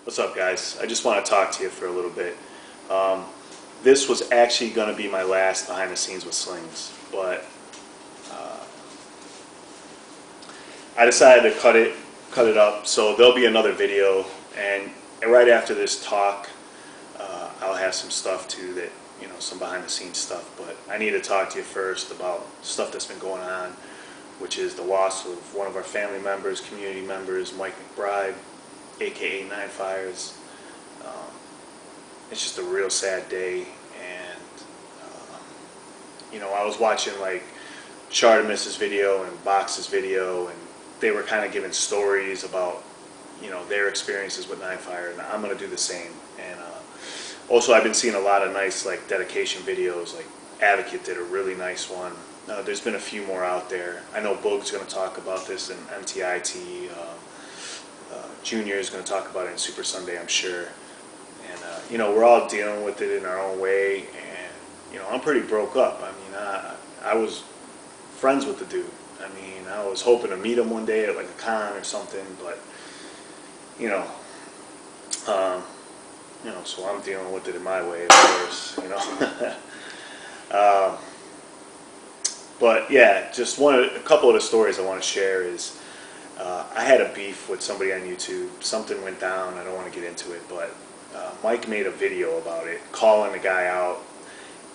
What's up, guys? I just want to talk to you for a little bit. This was actually going to be my last behind the scenes with Slings, but I decided to cut it up. So there'll be another video, and right after this talk, I'll have some stuff too, that some behind the scenes stuff. But I need to talk to you first about stuff that's been going on, which is the loss of one of our family members, community members, Mike McBride, aka 9FIRES. It's just a real sad day, and I was watching like Chartemis's video and Box's video, and they were kind of giving stories about their experiences with 9Fire, and I'm gonna do the same. And also, I've been seeing a lot of nice like dedication videos. Like Advocate did a really nice one. There's been a few more out there. I know Boog's going to talk about this in MTIT. Junior is going to talk about it in Super Sunday, I'm sure. And we're all dealing with it in our own way. And I'm pretty broke up. I mean, I was friends with the dude. I mean, I was hoping to meet him one day at like a con or something, but so I'm dealing with it in my way, of course. But yeah, just a couple of the stories I want to share is I had a beef with somebody on YouTube. Something went down. I don't want to get into it, but Mike made a video about it, calling the guy out,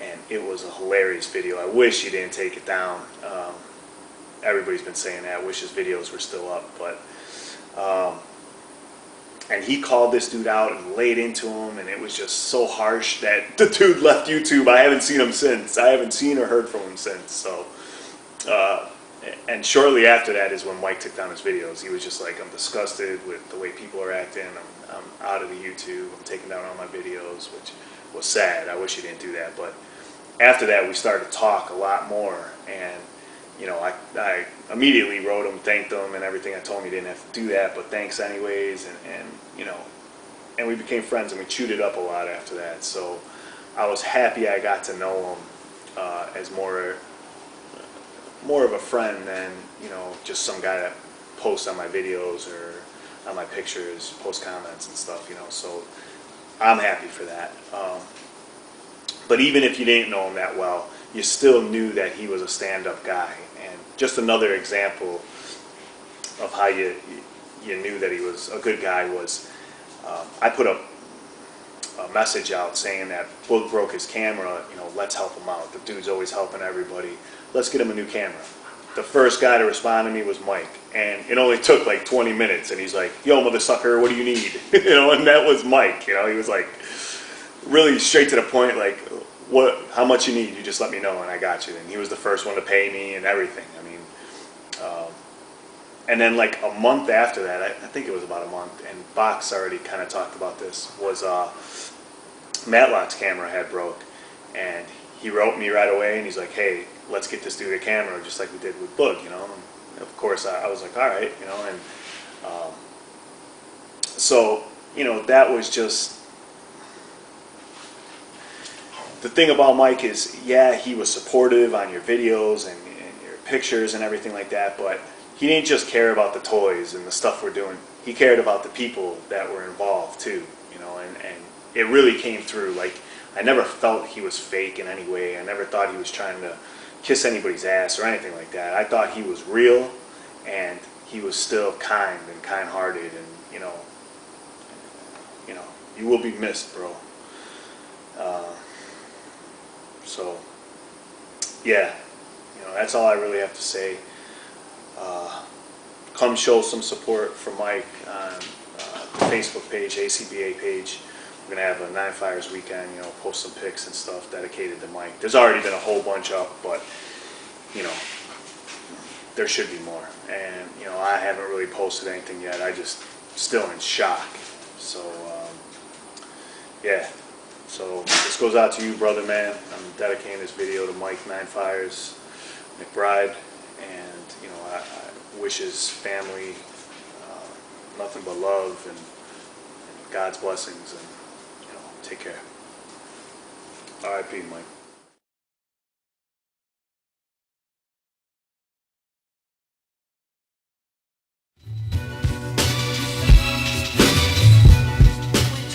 and it was a hilarious video. I wish he didn't take it down. Everybody's been saying that. I wish his videos were still up, but and he called this dude out and laid into him, and it was just so harsh that the dude left YouTube. I haven't seen him since. I haven't seen or heard from him since. So, and shortly after that is when Mike took down his videos. He was just like, I'm disgusted with the way people are acting. I'm out of the YouTube. I'm taking down all my videos, which was sad. I wish he didn't do that. But after that, we started to talk a lot more, and I immediately wrote him, thanked him, and everything. I told him he didn't have to do that, but thanks anyways. And we became friends, and we chewed it up a lot after that. So I was happy I got to know him as more of a friend than just some guy that posts on my videos or on my pictures, post comments and stuff. So I'm happy for that. But even if you didn't know him that well, you still knew that he was a stand-up guy. And just another example of how you knew that he was a good guy was I put a message out saying that Boog broke his camera, let's help him out. The dude's always helping everybody. Let's get him a new camera. The first guy to respond to me was Mike, and it only took like 20 minutes, and he's like, yo, mother sucker, what do you need? And that was Mike. He was like really straight to the point, like, how much you need, you just let me know and I got you. And he was the first one to pay me and everything. I mean, and then like a month after that, I think it was about a month, and Box already kind of talked about this, was Matlock's camera had broke, and he wrote me right away, and he's like, hey, let's get this dude a camera, just like we did with Boog, And of course, I was like, all right, and so, that was just, the thing about Mike is, yeah, he was supportive on your videos and your pictures and everything like that, but he didn't just care about the toys and the stuff we're doing. He cared about the people that were involved too, and it really came through. Like, I never felt he was fake in any way. I never thought he was trying to kiss anybody's ass or anything like that. I thought he was real, and he was still kind and kind-hearted, and you will be missed, bro. So, yeah, that's all I really have to say. Come show some support for Mike on the Facebook page, ACBA page. We're going to have a 9Fires weekend, post some pics and stuff dedicated to Mike. There's already been a whole bunch up, but, there should be more. And, I haven't really posted anything yet. I just still in shock. So, yeah. So this goes out to you, brother man. I'm dedicating this video to Mike 9Fires, McBride, and I wish his family nothing but love and God's blessings, and take care. R.I.P. Mike.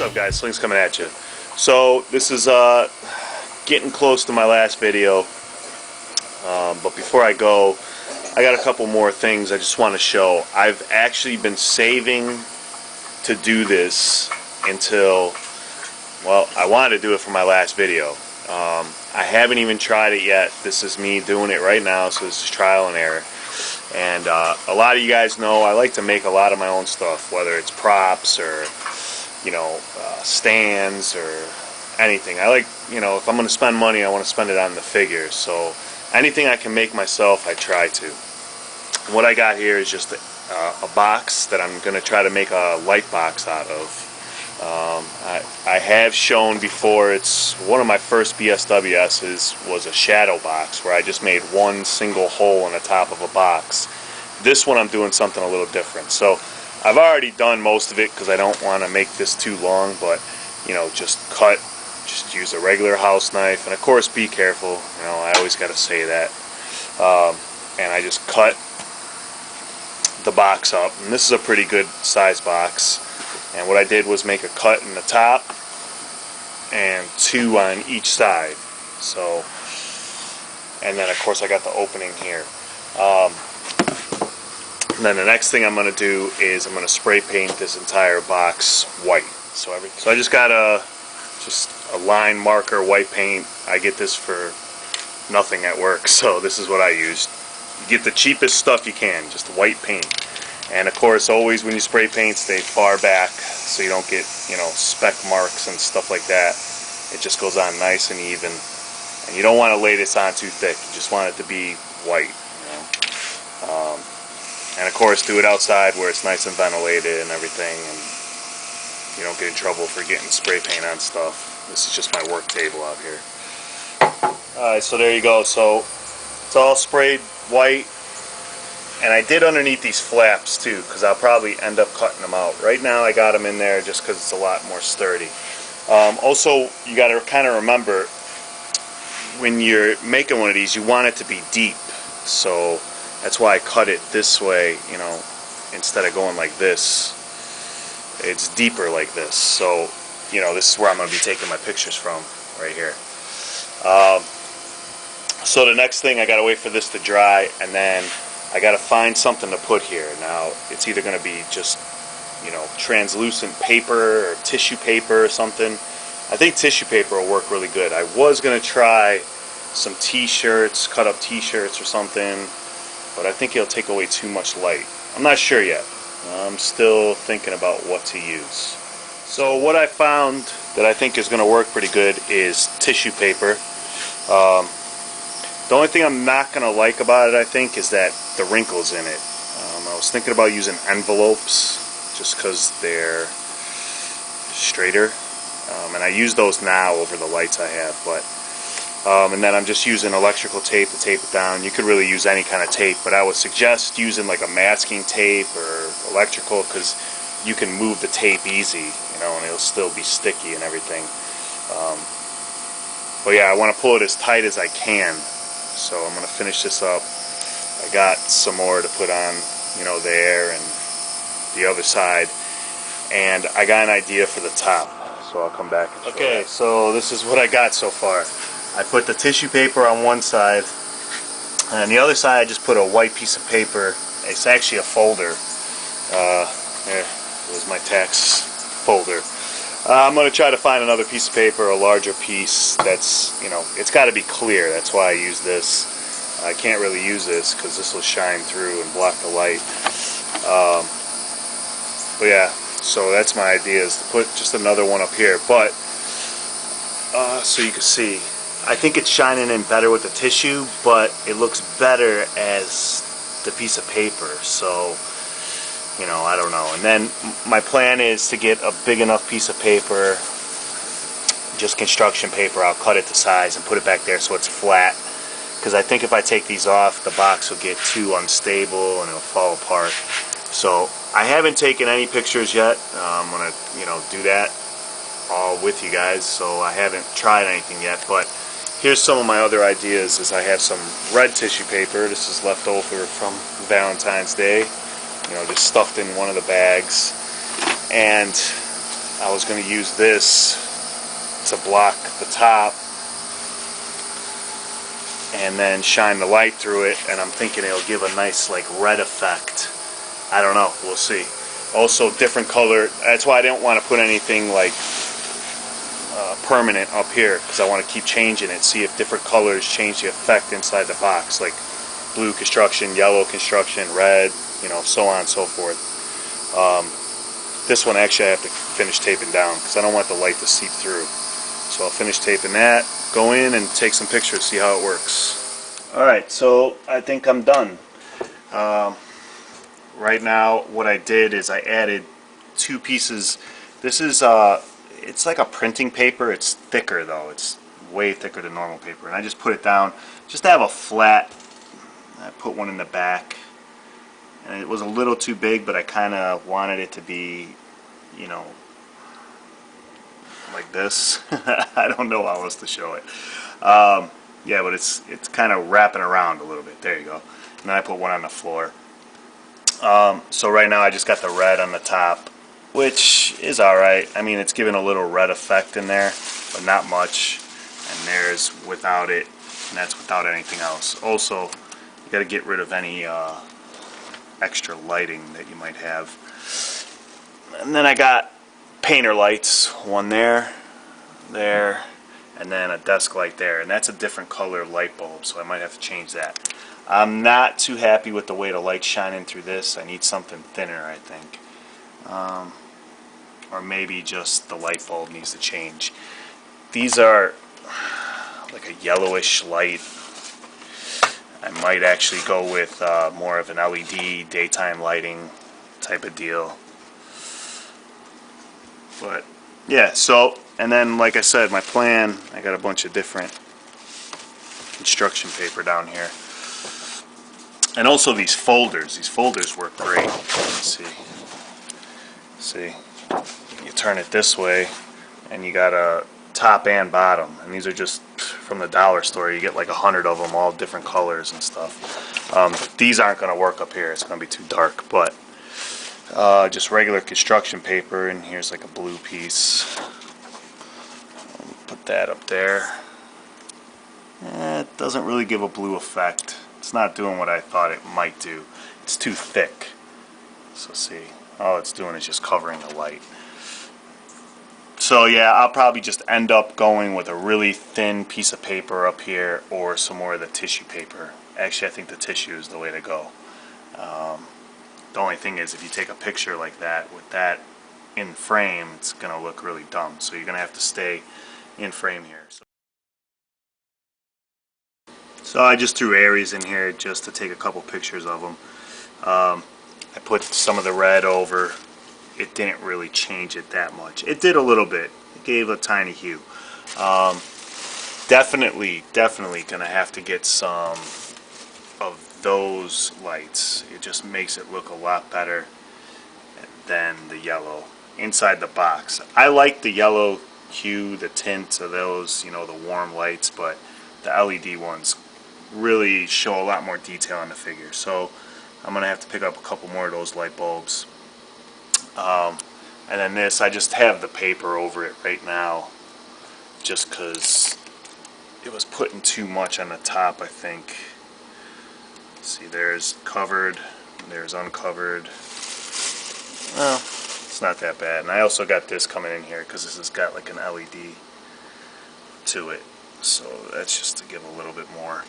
up, guys? Slings coming at you. So this is getting close to my last video, but before I go, I got a couple more things I just want to show. I've actually been saving to do this until, well, I wanted to do it for my last video. I haven't even tried it yet. This is me doing it right now, so this is trial and error. And a lot of you guys know I like to make a lot of my own stuff, whether it's props or, you know, stands or anything. I like, you know, if I'm going to spend money, I want to spend it on the figures. So anything I can make myself, I try to. What I got here is just a box that I'm going to try to make a light box out of. I have shown before, it's one of my first Bsws was a shadow box where I just made one single hole in the top of a box. This one I'm doing something a little different. So I've already done most of it because I don't want to make this too long, but you know, just use a regular house knife, and of course be careful, you know, I always got to say that. And I just cut the box up, and this is a pretty good size box. And what I did was make a cut in the top and two on each side. So, and then of course I got the opening here. And then the next thing I'm going to do is I'm going to spray paint this entire box white. So I just got a line marker white paint. I get this for nothing at work, so this is what I used. You get the cheapest stuff you can, just white paint. And of course, always when you spray paint, stay far back so you don't get, you know, speck marks and stuff like that. It just goes on nice and even. And you don't want to lay this on too thick. You just want it to be white, you know. And of course, do it outside where it's nice and ventilated and everything, and you don't get in trouble for getting spray paint on stuff. This is just my work table out here. Alright, so there you go. So it's all sprayed white. And I did underneath these flaps too, because I'll probably end up cutting them out. Right now I got them in there just because it's a lot more sturdy. Also, you got to kind of remember, when you're making one of these, you want it to be deep. So that's why I cut it this way, you know, instead of going like this. It's deeper like this. So, you know, this is where I'm going to be taking my pictures from, right here. So the next thing, I got to wait for this to dry, and then I got to find something to put here. Now, it's either going to be just, you know, translucent paper or tissue paper or something. I think tissue paper will work really good. I was going to try some t-shirts, cut up t-shirts or something, but I think it'll take away too much light. I'm not sure yet. I'm still thinking about what to use. So what I found that I think is going to work pretty good is tissue paper. The only thing I'm not going to like about it, I think, is that the wrinkles in it. I was thinking about using envelopes just because they're straighter. And I use those now over the lights I have. But and then I'm just using electrical tape to tape it down. You could really use any kind of tape, but I would suggest using like a masking tape or electrical, because you can move the tape easy, you know, and it'll still be sticky and everything. But yeah, I want to pull it as tight as I can. So I'm going to finish this up. I got some more to put on, you know, there and the other side. And I got an idea for the top, so I'll come back and show that. So this is what I got so far. I put the tissue paper on one side, and on the other side I just put a white piece of paper. It's actually a folder. There was my tax folder. I'm going to try to find another piece of paper, a larger piece that's, you know, it's got to be clear. That's why I use this. I can't really use this because this will shine through and block the light. But yeah, so that's my idea, is to put just another one up here. But, so you can see, I think it's shining in better with the tissue, but it looks better as the piece of paper. So, you know, I don't know. And then my plan is to get a big enough piece of paper, just construction paper. I'll cut it to size and put it back there so it's flat, because I think if I take these off, the box will get too unstable and it'll fall apart. So I haven't taken any pictures yet. I'm gonna, you know, do that all with you guys. So I haven't tried anything yet, but here's some of my other ideas. Is I have some red tissue paper. This is left over from Valentine's Day. You know, just stuffed in one of the bags. And I was going to use this to block the top and then shine the light through it, and I'm thinking it'll give a nice like red effect. I don't know, we'll see. Also different color, that's why I didn't want to put anything like permanent up here, because I want to keep changing it, see if different colors change the effect inside the box, like blue construction, yellow construction, red, you know, so on and so forth. This one actually I have to finish taping down because I don't want the light to seep through. So I'll finish taping that, go in and take some pictures, see how it works. Alright, so I think I'm done. Right now what I did is I added 2 pieces. This is it's like a printing paper. It's thicker though, it's way thicker than normal paper, and I just put it down just to have a flat. I put one in the back, and it was a little too big, but I kind of wanted it to be, you know, like this. I don't know how else to show it. Yeah, but it's kind of wrapping around a little bit. There you go. And then I put one on the floor. So right now I just got the red on the top, which is alright. I mean, it's giving a little red effect in there, but not much. And there's without it, and that's without anything else. Also, you got to get rid of any extra lighting that you might have. And then I got painter lights, one there, and then a desk light there, and that's a different color light bulb, so I might have to change that. I'm not too happy with the way the light's shining through this. I need something thinner, I think. Or maybe just the light bulb needs to change. These are like a yellowish light. I might actually go with more of an LED daytime lighting type of deal. But yeah, so, and then like I said, my plan, I got a bunch of different construction paper down here. And also these folders work great. Let's see, you turn it this way and you got a top and bottom, and these are just from the dollar store. You get like 100 of them, all different colors and stuff. These aren't going to work up here, it's going to be too dark, but just regular construction paper, and here's like a blue piece. Put that up there. It doesn't really give a blue effect. It's not doing what I thought it might do. It's too thick. So see, all it's doing is just covering the light. So yeah, I'll probably just end up going with a really thin piece of paper up here, or some more of the tissue paper. Actually, I think the tissue is the way to go. The only thing is, if you take a picture like that with that in frame, it's going to look really dumb. So you're going to have to stay in frame here. So I just threw Aries in here just to take a couple pictures of them. I put some of the red over. It didn't really change it that much. It did a little bit. It gave a tiny hue. Definitely gonna have to get some of those lights. It just makes it look a lot better than the yellow inside the box. I like the yellow hue, the tint of those, you know, the warm lights, but the LED ones really show a lot more detail on the figure. So I'm gonna have to pick up a couple more of those light bulbs. And then this, I just have the paper over it right now just because it was putting too much on the top, I think. See, there's covered, there's uncovered. Well, it's not that bad. And I also got this coming in here because this has got like an LED to it. So that's just to give a little bit more.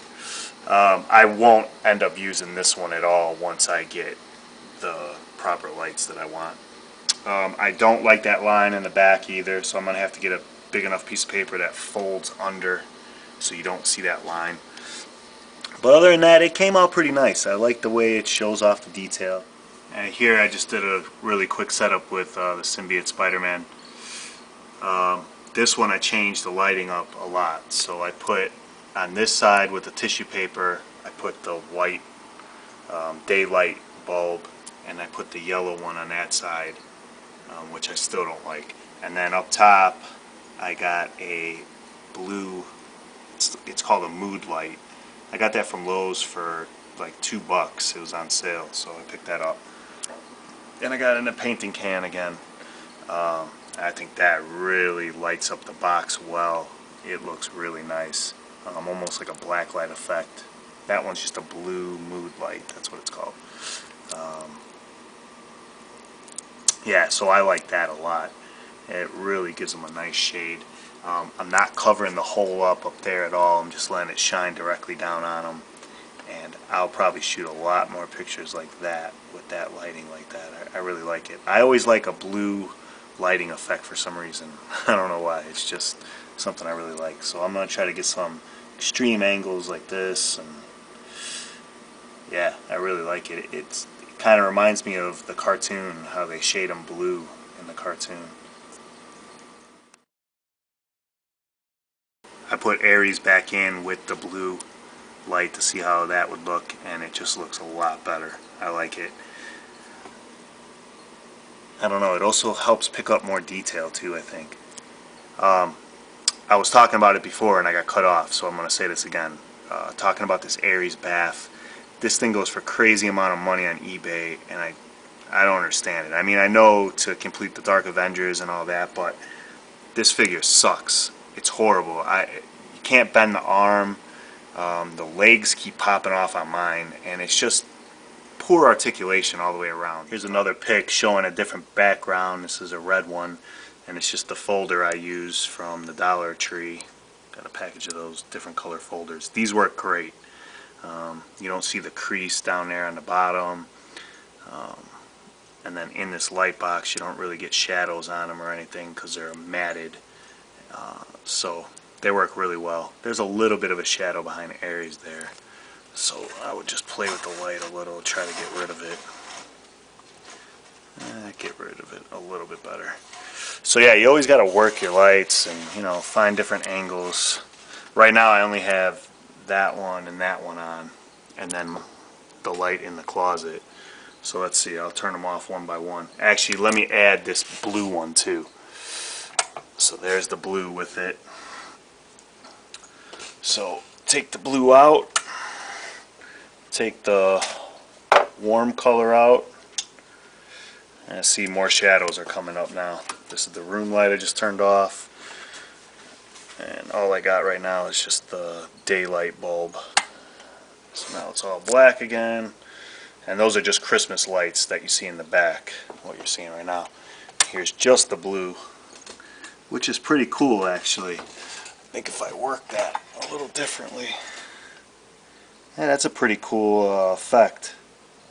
I won't end up using this one at all once I get the proper lights that I want. I don't like that line in the back either, so I'm going to have to get a big enough piece of paper that folds under so you don't see that line. But other than that, it came out pretty nice. I like the way it shows off the detail. And here I just did a really quick setup with the Symbiote Spider-Man. This one I changed the lighting up a lot. So I put on this side with the tissue paper, I put the white daylight bulb, and I put the yellow one on that side, which I still don't like. And then up top I got a blue, it's called a mood light. I got that from Lowe's for like $2. It was on sale, so I picked that up. And I got it in a painting can again. I think that really lights up the box well. It looks really nice. Almost like a black light effect. That one's just a blue mood light, that's what it's called. Yeah, so I like that a lot. It really gives them a nice shade. I'm not covering the hole up there at all. I'm just letting it shine directly down on them. And I'll probably shoot a lot more pictures like that with that lighting like that. I really like it. I always like a blue lighting effect for some reason. I don't know why. It's just something I really like. So I'm going to try to get some extreme angles like this. And yeah, I really like it. It kind of reminds me of the cartoon, how they shade them blue in the cartoon. I put Aries back in with the blue light to see how that would look, and it just looks a lot better. I like it. I don't know, it also helps pick up more detail too, I think. I was talking about it before and I got cut off, so I'm going to say this again. Talking about this Aries bath. This thing goes for crazy amount of money on eBay, and I don't understand it. I mean, I know to complete the Dark Avengers and all that, but this figure sucks. It's horrible. You can't bend the arm. The legs keep popping off on mine, and it's just poor articulation all the way around. Here's another pic showing a different background. This is a red one, and it's just the folder I use from the Dollar Tree. Got a package of those different color folders. These work great. You don't see the crease down there on the bottom. And then in this light box, you don't really get shadows on them or anything because they're matted. So they work really well. There's a little bit of a shadow behind Aries there. So I would just play with the light a little, try to get rid of it. Get rid of it a little bit better. So yeah, you always got to work your lights and, you know, find different angles. Right now I only have that one and that one on, and then the light in the closet. So let's see, I'll turn them off one by one. Actually, let me add this blue one too. So there's the blue with it. So take the blue out, take the warm color out, and I see more shadows are coming up now. This is the room light I just turned off, and all I got right now is just the daylight bulb. So now it's all black again, and those are just Christmas lights that you see in the back, what you're seeing right now. Here's just the blue, which is pretty cool actually. I think if I work that a little differently, yeah, that's a pretty cool effect.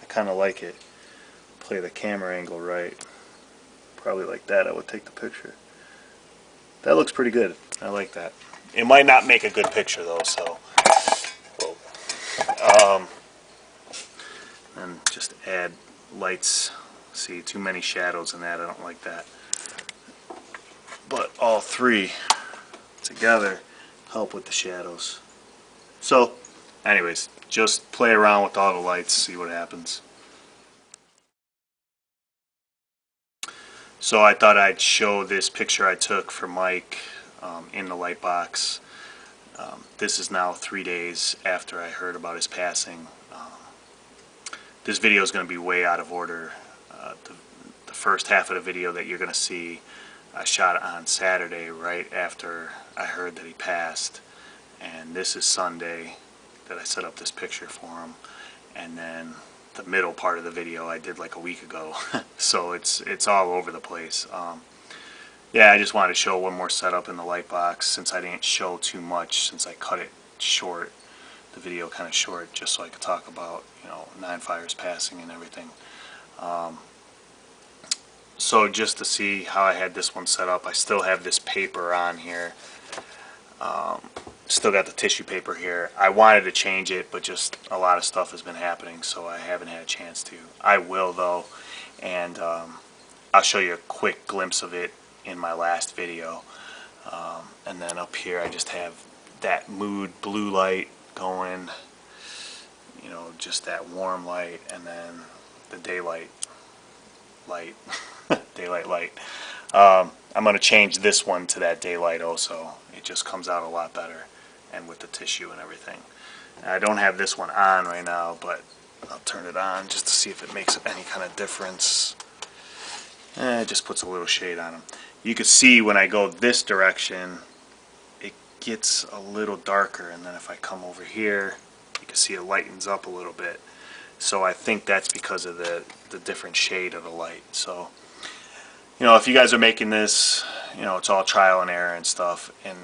I kind of like it. Play the camera angle right. Probably like that I would take the picture. That looks pretty good. I like that. It might not make a good picture though, so. And just add lights. See, too many shadows in that. I don't like that. But all three together help with the shadows. So anyways, just play around with all the lights, see what happens. So I thought I'd show this picture I took for Mike in the light box. This is now 3 days after I heard about his passing. This video is going to be way out of order. The first half of the video that you're going to see I shot on Saturday right after I heard that he passed, and this is Sunday that I set up this picture for him, and then the middle part of the video I did like a week ago. So it's all over the place. Yeah, I just wanted to show one more setup in the light box since I didn't show too much, since I cut it short, the video kind of short, just so I could talk about, you know, 9FIRES passing and everything. So just to see how I had this one set up, I still have this paper on here. Still got the tissue paper here. I wanted to change it, but just a lot of stuff has been happening, so I haven't had a chance to. I will though, and I'll show you a quick glimpse of it in my last video. And then up here I just have that mood blue light going, you know, just that warm light, and then the daylight light. Daylight light. I'm going to change this one to that daylight also. It just comes out a lot better, and with the tissue and everything. I don't have this one on right now, but I'll turn it on just to see if it makes any kind of difference. It just puts a little shade on them. You can see when I go this direction, it gets a little darker, and then if I come over here, you can see it lightens up a little bit. So I think that's because of the different shade of the light. So, you know, if you guys are making this, you know, it's all trial and error and stuff. And,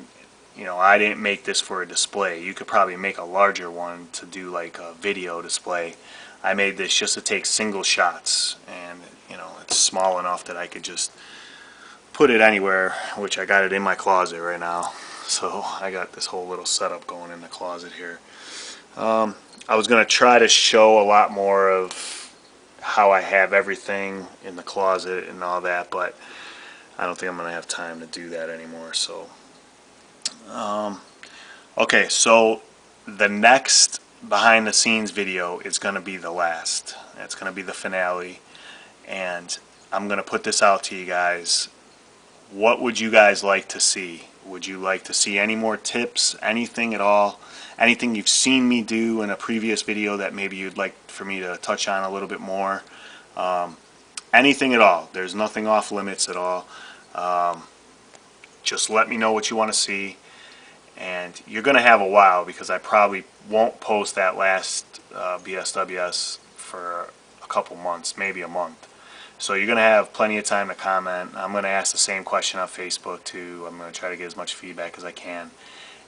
you know, I didn't make this for a display. You could probably make a larger one to do like a video display. I made this just to take single shots, and, you know, it's small enough that I could just put it anywhere, which I got it in my closet right now. So I got this whole little setup going in the closet here. I was going to try to show a lot more of how I have everything in the closet and all that, but I don't think I'm going to have time to do that anymore. So, okay, so the next behind the scenes video is going to be the last. It's going to be the finale, and I'm going to put this out to you guys. What would you guys like to see? Would you like to see any more tips, anything at all? Anything you've seen me do in a previous video that maybe you'd like for me to touch on a little bit more? Anything at all. There's nothing off limits at all. Just let me know what you want to see. And you're going to have a while, because I probably won't post that last BSWS for a couple months, maybe a month. So you're going to have plenty of time to comment. I'm going to ask the same question on Facebook too. I'm going to try to get as much feedback as I can.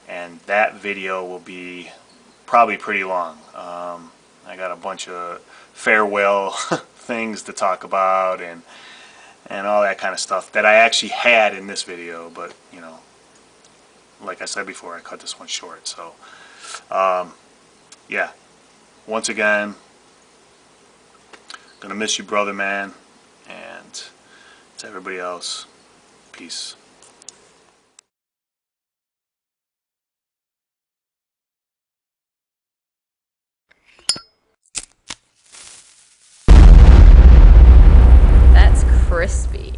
And that video will be probably pretty long. I got a bunch of farewell things to talk about and all that kind of stuff that I actually had in this video, but you know, like I said before, I cut this one short. So yeah, once again, gonna miss you, brother, man. And to everybody else, peace. That's crispy.